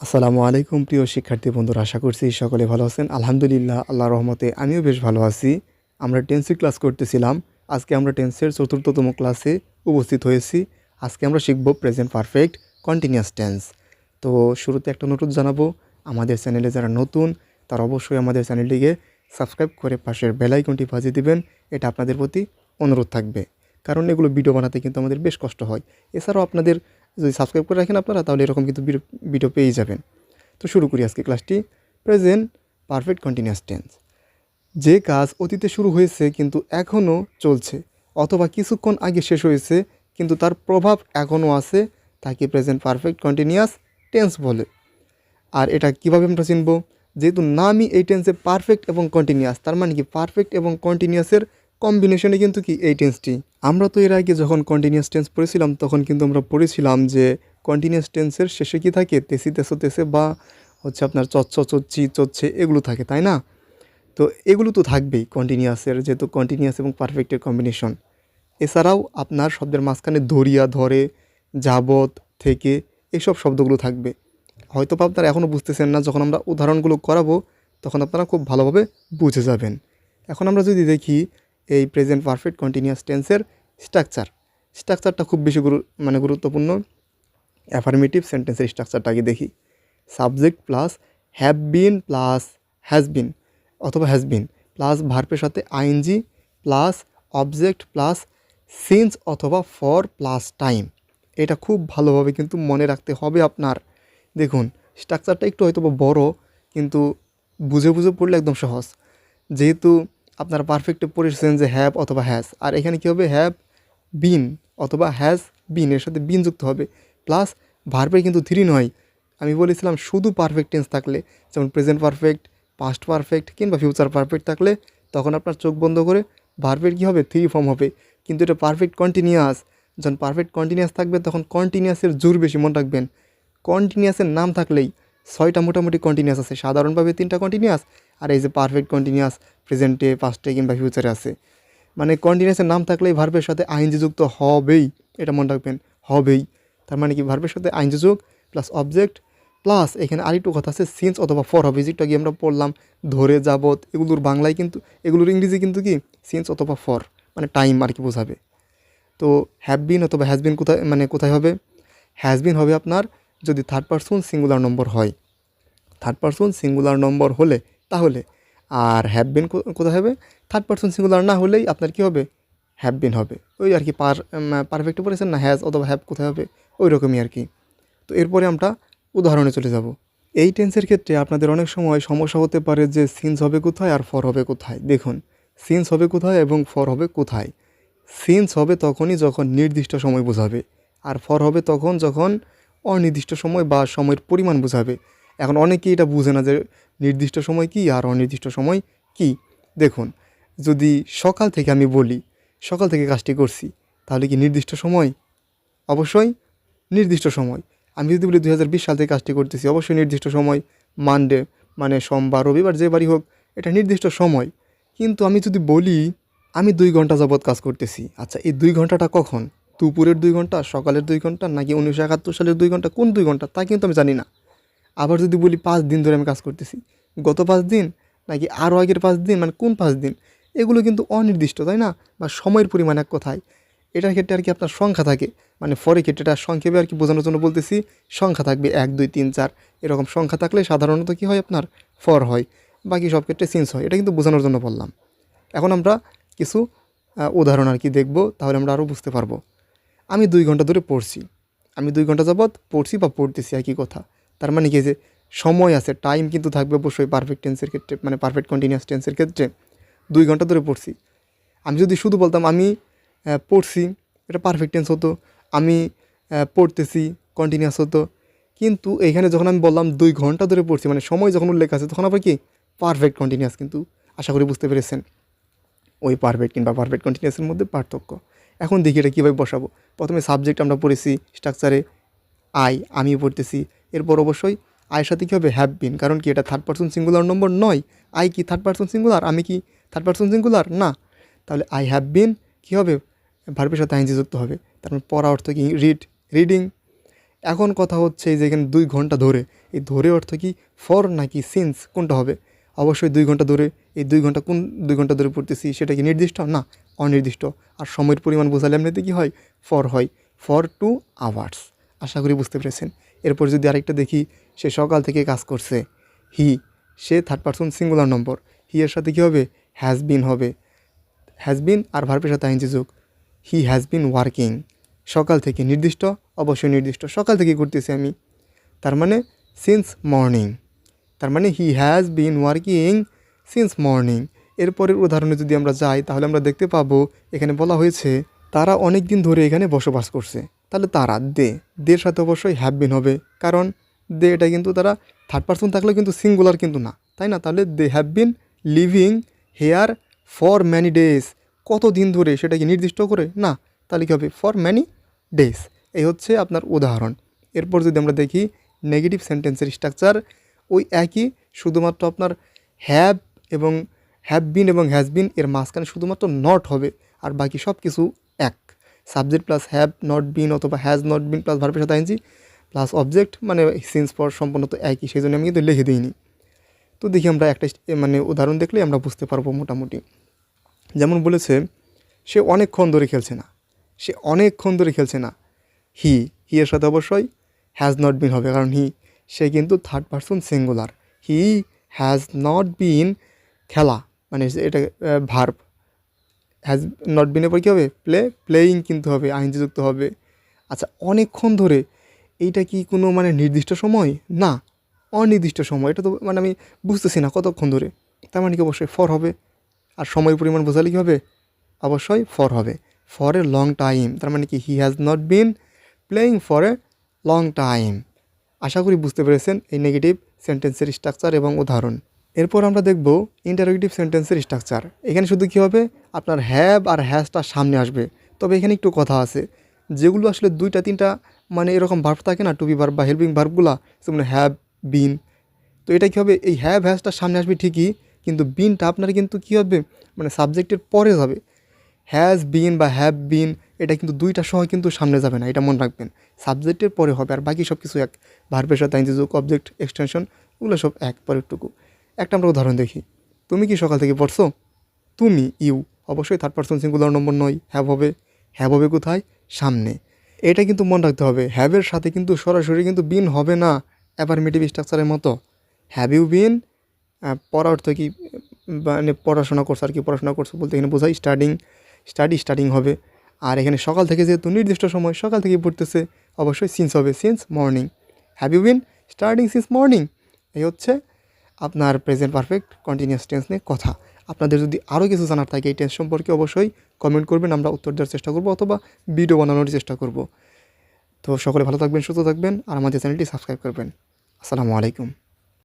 আসসালামু আলাইকুম প্রিয় শিক্ষার্থী বন্ধুরা, আশা করছি সকলে ভালো আছেন। আলহামদুলিল্লাহ, আল্লাহর রহমতে আমিও বেশ ভালো আছি। আমরা টেন্সের ক্লাস করতেছিলাম। আজকে আমরা টেন্সের চতুর্থতম ক্লাসে উপস্থিত হয়েছি। আজকে আমরা শিখব প্রেজেন্ট পারফেক্ট কন্টিনিউয়াস টেন্স। তো শুরুতে একটা নোট জানাবো, আমাদের চ্যানেলে যারা নতুন তারা অবশ্যই আমাদের চ্যানেলটিকে সাবস্ক্রাইব করে পাশের বেল আইকনটি বাজিয়ে দিবেন। এটা আপনাদের প্রতি অনুরোধ থাকবে, কারণ এগুলো ভিডিও বানাতে কিন্তু আমাদের বেশ কষ্ট হয়। এছাড়াও আপনাদের যদি সাবস্ক্রাইব করে রাখেন আপনারা, তাহলে এরকম কিন্তু ভিডিও পেয়ে যাবেন। তো শুরু করি আজকে ক্লাসটি। প্রেজেন্ট পারফেক্ট কন্টিনিউয়াস টেন্স, যে কাজ অতীতে শুরু হয়েছে কিন্তু এখনও চলছে, অথবা কিছুক্ষণ আগে শেষ হয়েছে কিন্তু তার প্রভাব এখনও আছে, তাকে প্রেজেন্ট পারফেক্ট কন্টিনিউয়াস টেন্স বলে। আর এটা কীভাবে আমরা চিনব? যেহেতু নামই এই টেন্সে পারফেক্ট এবং কন্টিনিউয়াস, তার মানে কি পারফেক্ট এবং কন্টিনিউয়াসের কম্বিনেশনে কিন্তু কি এই টেন্সটি। আমরা তো এর আগে যখন কন্টিনিউয়াস টেন্স পড়েছিলাম তখন কিন্তু আমরা পড়েছিলাম যে কন্টিনিউয়াস টেন্সের শেষে কি থাকে, তেসি তেসো তেসে বা হচ্ছে আপনার চচ্ছ চচ্ছি চচ্ছে এগুলো থাকে, তাই না? তো এগুলো তো থাকবেই কন্টিনিউয়াসের, যেহেতু কন্টিনিউয়াস এবং পারফেক্টের কম্বিনেশন। এছাড়াও আপনার শব্দের মাঝখানে ধরিয়া, ধরে, যাবত, থেকে এইসব শব্দগুলো থাকবে। হয়তো বা আপনারা এখনও বুঝতেছেন না, যখন আমরা উদাহরণগুলো করাবো তখন আপনারা খুব ভালোভাবে বুঝে যাবেন। এখন আমরা যদি দেখি এই প্রেজেন্ট পারফেক্ট কন্টিনিউয়াস টেন্সের স্ট্রাকচারটা খুব বেশি গুরুত্বপূর্ণ। অ্যাফার্মেটিভ সেন্টেন্সের স্ট্রাকচারটা আগে দেখি। Subject plus have been plus has been অথবা হ্যাজ বিন প্লাস ভার্বের সাথে ING plus object plus since অথবা ফর প্লাস টাইম। এটা খুব ভালোভাবে কিন্তু মনে রাখতে হবে আপনার। দেখুন, স্ট্রাকচারটা একটু হয়তো বড়, কিন্তু বুঝে বুঝে পড়লে একদম সহজ। যেহেতু আপনারা পারফেক্টে পড়েছেন যে হ্যাভ অথবা হ্যাজ, আর এখানে কী হবে, হ্যাভ বিন অথবা হ্যাজ বিন, এর সাথে বিন যুক্ত হবে, প্লাস ভার্বের কিন্তু থ্রি নয়। আমি বলেছিলাম শুধু পারফেক্ট টেন্স থাকলে, যেমন প্রেজেন্ট পারফেক্ট, পাস্ট পারফেক্ট কিংবা ফিউচার পারফেক্ট থাকলে তখন আপনার চোখ বন্ধ করে ভার্বের কী হবে, থ্রি ফর্ম হবে। কিন্তু এটা পারফেক্ট কন্টিনিউয়াস, যখন পারফেক্ট কন্টিনিউয়াস থাকবে তখন কন্টিনিউয়াসের জোর বেশি, মনে রাখবেন। কন্টিনিউয়াসের নাম থাকলেই 6টা মোটামুটি কন্টিনিউয়াস আছে, সাধারণভাবে 3টা কন্টিনিউয়াস, আর এই যে পারফেক্ট কন্টিনিউয়াস প্রেজেন্টে, পাস্টে কিংবা ফিউচারে আছে। মানে কন্টিনিউয়াসের নাম থাকলেই ভার্বের সাথে আইএনজি যুক্ত হবেই, এটা মনে রাখবেন, হবেই। তার মানে কি, ভার্বের সাথে আইএনজি যোগ প্লাস অবজেক্ট প্লাস এখানে আরেকটু কথা আছে, সিন্স অথবা ফর হবে, যেটা কি আমরা পড়লাম ধরে, যাবত, এগুলোর বাংলায় কিন্তু, এগুলোর ইংরেজি কিন্তু কি সিন্স অথবা ফর, মানে টাইম আর কি বোঝাবে। তো হ্যাভ বিন অথবা হ্যাজ বিন কোথায় হবে? হ্যাজ বিন হবে আপনার যদি থার্ড পারসন সিঙ্গুলার নম্বর হয়, থার্ড পারসন সিঙ্গুলার নম্বর হলে তাহলে। আর হ্যাভ বিন কোথায় হবে? থার্ড পারসন সিঙ্গুলার না হলেই আপনার কী হবে, হ্যাভ বিন হবে। ওই আর কি, পারফেক্টে পড়েছেন না, হ্যাজ অথবা হ্যাভ কোথায় হবে, ওই রকমই আর কি। তো এরপরে আমরা উদাহরণে চলে যাব। এই টেন্সের ক্ষেত্রে আপনাদের অনেক সময় সমস্যা হতে পারে যে সিন্স হবে কোথায় আর ফর হবে কোথায়। দেখুন, সিন্স হবে কোথায় এবং ফর হবে কোথায়। সিন্স হবে তখনই যখন নির্দিষ্ট সময় বোঝাবে, আর ফর হবে তখন যখন অনির্দিষ্ট সময় বা সময়ের পরিমাণ বোঝাবে। এখন অনেকেই এটা বুঝে না যে নির্দিষ্ট সময় কী আর অনির্দিষ্ট সময় কী। দেখুন, যদি সকাল থেকে আমি বলি সকাল থেকে কাজটি করছি, তাহলে কি নির্দিষ্ট সময়? অবশ্যই নির্দিষ্ট সময়। আমি যদি বলি 2020 সাল থেকে কাজটি করতেছি, অবশ্যই নির্দিষ্ট সময়। মানডে মানে সোমবার, রবিবার, যে বারই হোক, এটা নির্দিষ্ট সময়। কিন্তু আমি যদি বলি আমি 2 ঘন্টা যাবৎ কাজ করতেছি, আচ্ছা এই 2 ঘন্টাটা কখন? দুপুরের 2 ঘন্টা, সকালের 2 ঘন্টা, নাকি 1971 সালের 2 ঘন্টা, কোন 2 ঘন্টা তা কিন্তু আমি জানি না। আবার যদি বলি 5 দিন ধরে আমি কাজ করতেছি, গত 5 দিন নাকি আরও আগের 5 দিন, মানে কোন 5 দিন, এগুলো কিন্তু অনির্দিষ্ট, তাই না? বা সময়ের পরিমাণ এক কথায়। এটার ক্ষেত্রে আর কি আপনার সংখ্যা থাকে, মানে ফরের ক্ষেত্রে এটা সংক্ষেপে আর কি বোঝানোর জন্য বলতেছি, সংখ্যা থাকবে 1 2 3 4 এরকম সংখ্যা থাকলে সাধারণত কী হয়, আপনার ফর হয়। বাকি সব ক্ষেত্রে সিন্স হয়। এটা কিন্তু বোঝানোর জন্য বললাম। এখন আমরা কিছু উদাহরণ আর কি দেখব, তাহলে আমরা আরও বুঝতে পারবো। আমি 2 ঘন্টা ধরে পড়ছি, আমি 2 ঘন্টা যাবৎ পড়ছি বা পড়তেছি, একই কথা। তার মানে কি, যে সময় আছে, টাইম কিন্তু থাকবে অবশ্যই পারফেক্ট টেন্সের ক্ষেত্রে, মানে পারফেক্ট কন্টিনিউয়াস টেন্সের ক্ষেত্রে। 2 ঘন্টা ধরে পড়ছি। আমি যদি শুধু বলতাম আমি পড়ছি, এটা পারফেক্ট টেন্স হতো। আমি পড়তেছি কন্টিনিউয়াস হতো। কিন্তু এইখানে যখন আমি বললাম 2 ঘন্টা ধরে পড়ছি, মানে সময় যখন উল্লেখ আছে, তখন আবার কি পারফেক্ট কন্টিনিউয়াস। কিন্তু আশা করি বুঝতে পেরেছেন ওই পারফেক্ট কিংবা পারফেক্ট কন্টিনিউয়াসের মধ্যে পার্থক্য। এখন দেখি এটা কীভাবে বসাবো। প্রথমে সাবজেক্ট আমরা পড়েছি স্ট্রাকচারে, আমি পড়তেছি। এরপর অবশ্যই আয়ের সাথে কী হবে, হ্যাভ বিন, কারণ কি এটা থার্ড পারসন সিঙ্গুলার নম্বর নয়। আই কি থার্ড পারসন সিঙ্গুলার? আমি কি থার্ড পারসন সিঙ্গুলার? না। তাহলে আই হ্যাভ বিন কী হবে, ভার্বের সাথে আইএনজি যুক্ত হবে। তারপর পড়া অর্থ কি, রিডিং। এখন কথা হচ্ছে যে এখানে 2 ঘন্টা ধরে, এই ধরে অর্থ কি ফর নাকি সিন্স কোনটা হবে? অবশ্যই 2 ঘন্টা ধরে। এই 2 ঘন্টা কোন 2 ঘন্টা ধরে পড়তেছি সেটা কি নির্দিষ্ট? না, অনির্দিষ্ট। আর সময়ের পরিমাণ বোঝালে এমনিতে কি হয়? ফর হয়। For 2 hours. আশা করি বুঝতে পেরেছেন। এরপর যদি আরেকটা দেখি, সে সকাল থেকে কাজ করছে। হি, সে থার্ড পারসন সিঙ্গুলার নম্বর। হি এর সাথে কী হবে? হ্যাজ বিন হবে। হ্যাজ বিন আর ভার্বের সাথে আইএনজি যোগ। He has been working. সকাল থেকে, নির্দিষ্ট, অবশ্যই নির্দিষ্ট। সকাল থেকে করতেছি আমি, তার মানে সিন্স মর্নিং। তার মানে he has been working since morning. এরপরের উদাহরণে যদি আমরা যাই তাহলে আমরা দেখতে পাবো এখানে বলা হয়েছে তারা অনেক দিন ধরে এখানে বসবাস করছে। তাহলে তারা, দের সাথে অবশ্যই হ্যাভ বিন হবে, কারণ এটা কিন্তু তারা থার্ড পারসন থাকলেও কিন্তু সিঙ্গুলার কিন্তু না, তাই না? তাহলে they have been living here for many days. কত দিন ধরে সেটা কি নির্দিষ্ট করে? না, তাহলে কী হবে? For many days. এই হচ্ছে আপনার উদাহরণ। এরপর যদি আমরা দেখি নেগেটিভ সেন্টেন্সের স্ট্রাকচার ওই একই, শুধুমাত্র আপনার হ্যাভ এবং হ্যাভ বিন এবং হ্যাজ বিন এর মাঝখানে শুধুমাত্র নট হবে, আর বাকি সব কিছু এক। Subject plus have not been অথবা হ্যাজ নট বিন প্লাস ভার্বের সাথে আইএনজি প্লাস অবজেক্ট মানে সিন্স পর সম্পূর্ণ তো একই, সেই জন্য আমি কিন্তু লিখে দিইনি। তো দেখি আমরা একটা মানে উদাহরণ দেখলে আমরা বুঝতে পারবো মোটামুটি। যেমন বলেছে সে অনেকক্ষণ ধরে খেলছে না। সে অনেকক্ষণ ধরে খেলছে না। হি এর সাথে অবশ্যই হ্যাজ নট বিন হবে, কারণ সে কিন্তু third person singular. He has not বিন খেলা, মানে এটা ভার্ব। হ্যাজ নট বিনের পর কী হবে? প্লেয়িং কিন্তু হবে, আইনজি যুক্ত হবে। আচ্ছা, অনেকক্ষণ ধরে, এইটা কি কোনো মানে নির্দিষ্ট সময়? না, অনির্দিষ্ট সময়। এটা তো মানে আমি বুঝতেছি না কতক্ষণ ধরে, তার মানে কি অবশ্যই ফর হবে। আর সময়ের পরিমাণ বোঝালে কী হবে? অবশ্যই ফর হবে। ফর এ লং টাইম, তার মানে কি he has not been playing for a long time. আশা করি বুঝতে পেরেছেন এই নেগেটিভ সেন্টেন্সের স্ট্রাকচার এবং উদাহরণ। এরপর আমরা দেখব ইন্টারোগেটিভ সেন্টেন্সের স্ট্রাকচার। এখানে শুধু কী হবে? আপনার হ্যাভ আর হ্যাজটা সামনে আসবে। তবে এখানে একটু কথা আছে, যেগুলো আসলে 2-3টা মানে এরকম ভার্ব থাকে না, টু বি ভার্ব বা হেল্পিং ভার্বগুলা, যেমন হ্যাভ বিন। তো এটা কী হবে? এই হ্যাভ হ্যাজটা সামনে আসবে ঠিকই, কিন্তু বিনটা আপনার কিন্তু কী হবে? মানে সাবজেক্টের পরে যাবে। হ্যাজ বিন বা হ্যাভ বিন এটা কিন্তু 2টা সহ কিন্তু সামনে যাবে না, এটা মনে রাখবেন। সাবজেক্টের পরে হবে, আর বাকি সব কিছু এক। ভার্বের সাথে আইনজি যোগ, অবজেক্ট, এক্সটেনশন, ওগুলো সব এক, পরেরটুকু। একটা আমরা উদাহরণ দেখি। তুমি কি সকাল থেকে পড়ছো? তুমি, ইউ, অবশ্যই থার্ড পারসন সিঙ্গুলার নম্বর নয়, হ্যাভ হবে। হ্যাভ হবে কোথায়? সামনে। এটা কিন্তু মনে রাখতে হবে, হ্যাভের সাথে কিন্তু সরাসরি কিন্তু বিন হবে না অ্যাফার্মেটিভ স্ট্রাকচারের মতো। হ্যাভ ইউ বিন, পড়া অর্থ কি? মানে পড়াশোনা করছো আর কি, পড়াশোনা করছো বলতে এখানে বোঝায় স্টাডিং হবে। আর এখানে সকাল থেকে যেহেতু নির্দিষ্ট সময়, সকাল থেকেই পড়তেছে, অবশ্যই সিন্স হবে, since morning. Have you been studying since morning. এই হচ্ছে আপনার প্রেজেন্ট পারফেক্ট কন্টিনিউয়াস টেন্স নিয়ে কথা। আপনাদের যদি আরও কিছু জানার থাকে এই টেন্স সম্পর্কে অবশ্যই কমেন্ট করবেন, আমরা উত্তর দেওয়ার চেষ্টা করব অথবা ভিডিও বানানোর চেষ্টা করব। তো সকলে ভালো থাকবেন, সুস্থ থাকবেন, আর আমাদের চ্যানেলটি সাবস্ক্রাইব করবেন। আসসালামু আলাইকুম।